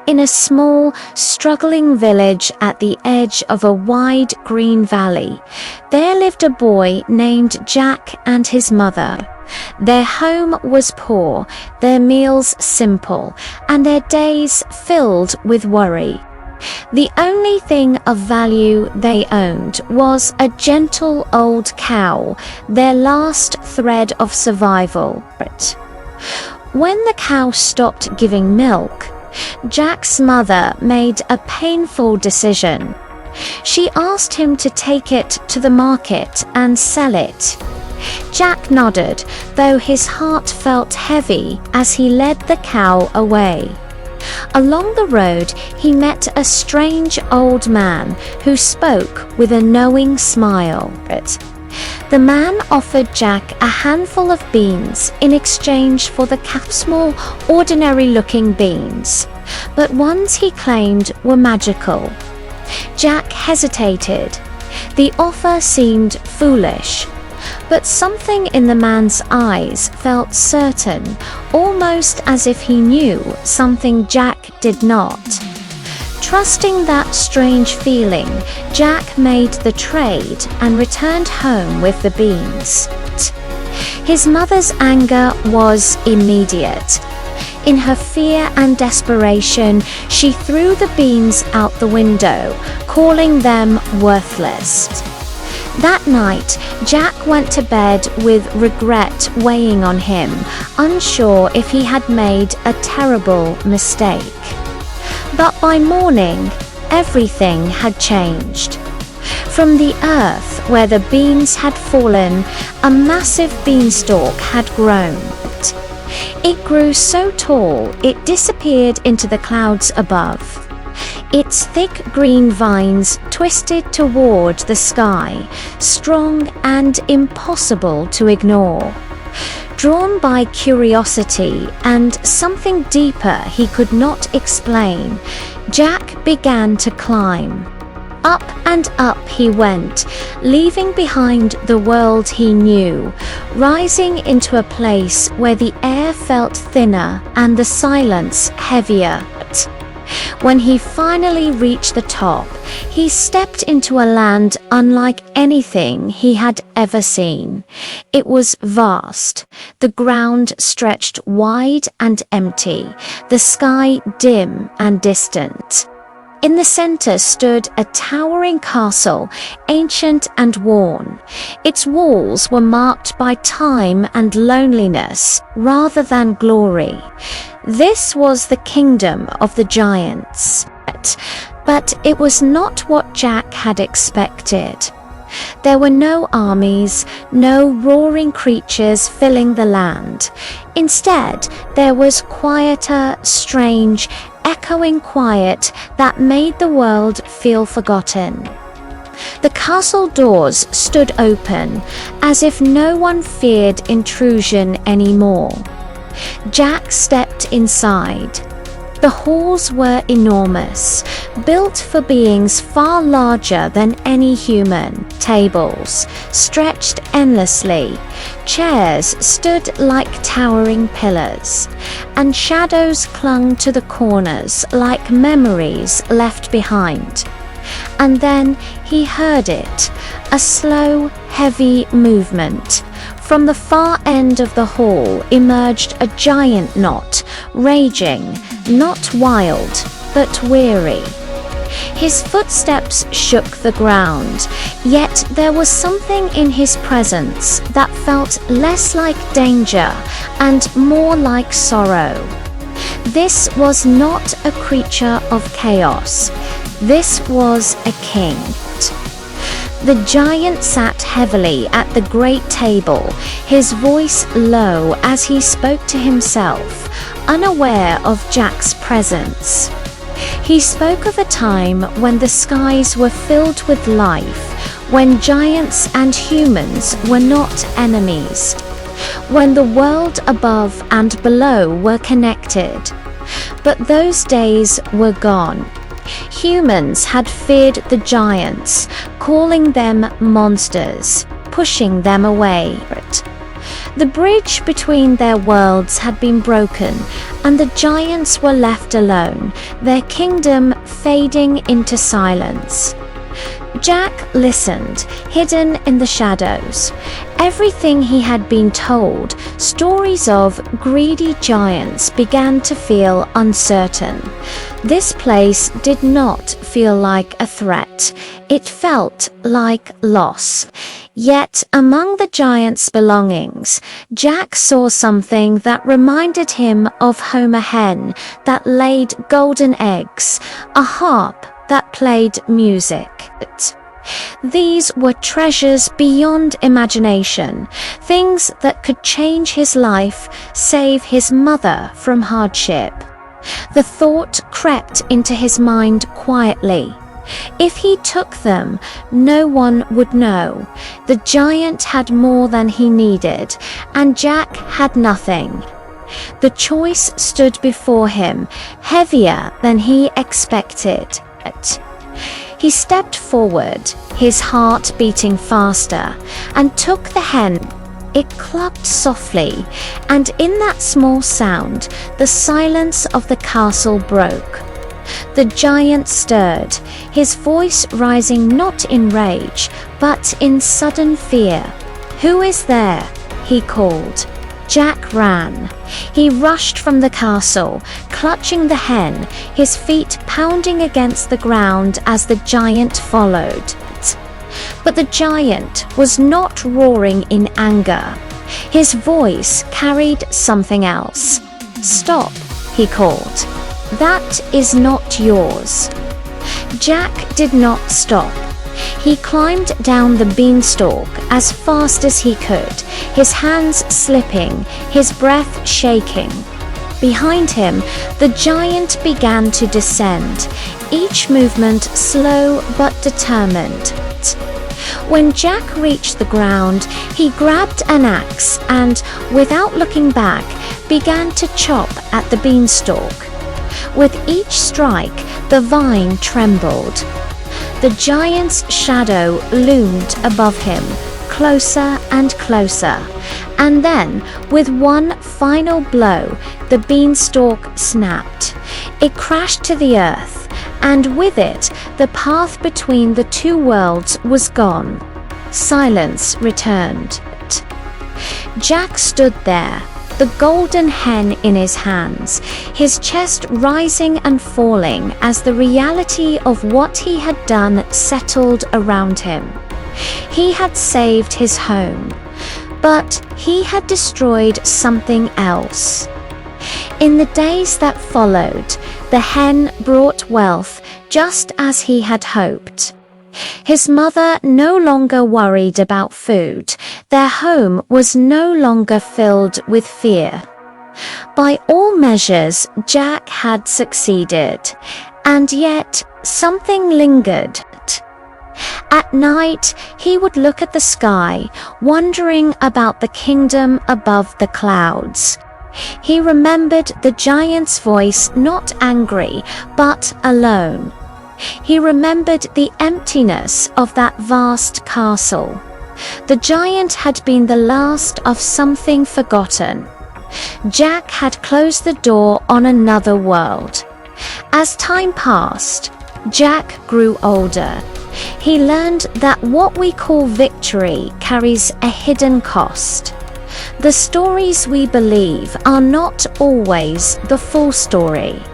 In a small, struggling village at the edge of a wide green valley, there lived a boy named Jack and his mother. Their home was poor, their meals simple, and their days filled with worry. The only thing of value they owned was a gentle old cow, their last thread of survival. When the cow stopped giving milk, Jack's mother made a painful decision. She asked him to take it to the market and sell it. Jack nodded, though his heart felt heavy as he led the cow away. Along the road, he met a strange old man who spoke with a knowing smile. The man offered Jack a handful of beans in exchange for the small, ordinary-looking beans, but ones he claimed were magical. Jack hesitated. The offer seemed foolish, but something in the man's eyes felt certain, almost as if he knew something Jack did not. Trusting that strange feeling, Jack made the trade and returned home with the beans. His mother's anger was immediate. In her fear and desperation, she threw the beans out the window, calling them worthless. That night, Jack went to bed with regret weighing on him, unsure if he had made a terrible mistake. But by morning, everything had changed. From the earth where the beans had fallen, a massive beanstalk had grown. It grew so tall it disappeared into the clouds above. Its thick green vines twisted toward the sky, strong and impossible to ignore. Drawn by curiosity and something deeper he could not explain, Jack began to climb. Up and up he went, leaving behind the world he knew, rising into a place where the air felt thinner and the silence heavier. When he finally reached the top, he stepped into a land unlike anything he had ever seen. It was vast. The ground stretched wide and empty, the sky dim and distant. In the center stood a towering castle, ancient and worn. Its walls were marked by time and loneliness rather than glory. This was the kingdom of the giants. But it was not what Jack had expected. There were no armies, no roaring creatures filling the land. Instead, there was quieter, strange, echoing quiet that made the world feel forgotten. The castle doors stood open, as if no one feared intrusion anymore. Jack stepped inside. The halls were enormous, built for beings far larger than any human. Tables stretched endlessly, chairs stood like towering pillars, and shadows clung to the corners like memories left behind. And then he heard it, a slow, heavy movement. From the far end of the hall emerged a giant knot, raging, not wild, but weary. His footsteps shook the ground, yet there was something in his presence that felt less like danger and more like sorrow. This was not a creature of chaos. This was a king. The giant sat heavily at the great table, his voice low as he spoke to himself, unaware of Jack's presence. He spoke of a time when the skies were filled with life, when giants and humans were not enemies, when the world above and below were connected. But those days were gone. Humans had feared the giants, calling them monsters, pushing them away. The bridge between their worlds had been broken, and the giants were left alone, their kingdom fading into silence. Jack listened, hidden in the shadows. Everything he had been told, stories of greedy giants, began to feel uncertain. This place did not feel like a threat. It felt like loss. Yet, among the giant's belongings, Jack saw something that reminded him of Homer Hen that laid golden eggs, a harp that played music. These were treasures beyond imagination, things that could change his life, save his mother from hardship. The thought crept into his mind quietly. If he took them, no one would know. The giant had more than he needed, and Jack had nothing. The choice stood before him, heavier than he expected. He stepped forward, his heart beating faster, and took the hen. It clucked softly, and in that small sound, the silence of the castle broke. The giant stirred, his voice rising not in rage, but in sudden fear. "Who is there?" he called. Jack ran. He rushed from the castle, clutching the hen, his feet pounding against the ground as the giant followed. But the giant was not roaring in anger. His voice carried something else. "Stop," he called. "That is not yours." Jack did not stop. He climbed down the beanstalk as fast as he could, his hands slipping, his breath shaking. Behind him, the giant began to descend, each movement slow but determined. When Jack reached the ground, he grabbed an axe and, without looking back, began to chop at the beanstalk. With each strike, the vine trembled. The giant's shadow loomed above him, closer and closer, and then, with one final blow, the beanstalk snapped. It crashed to the earth, and with it, the path between the two worlds was gone. Silence returned. Jack stood there, the golden hen in his hands, his chest rising and falling as the reality of what he had done settled around him. He had saved his home, but he had destroyed something else. In the days that followed, the hen brought wealth just as he had hoped. His mother no longer worried about food. Their home was no longer filled with fear. By all measures, Jack had succeeded, and yet something lingered. At night, he would look at the sky, wondering about the kingdom above the clouds. He remembered the giant's voice, not angry, but alone. He remembered the emptiness of that vast castle. The giant had been the last of something forgotten. Jack had closed the door on another world. As time passed, Jack grew older. He learned that what we call victory carries a hidden cost. The stories we believe are not always the full story.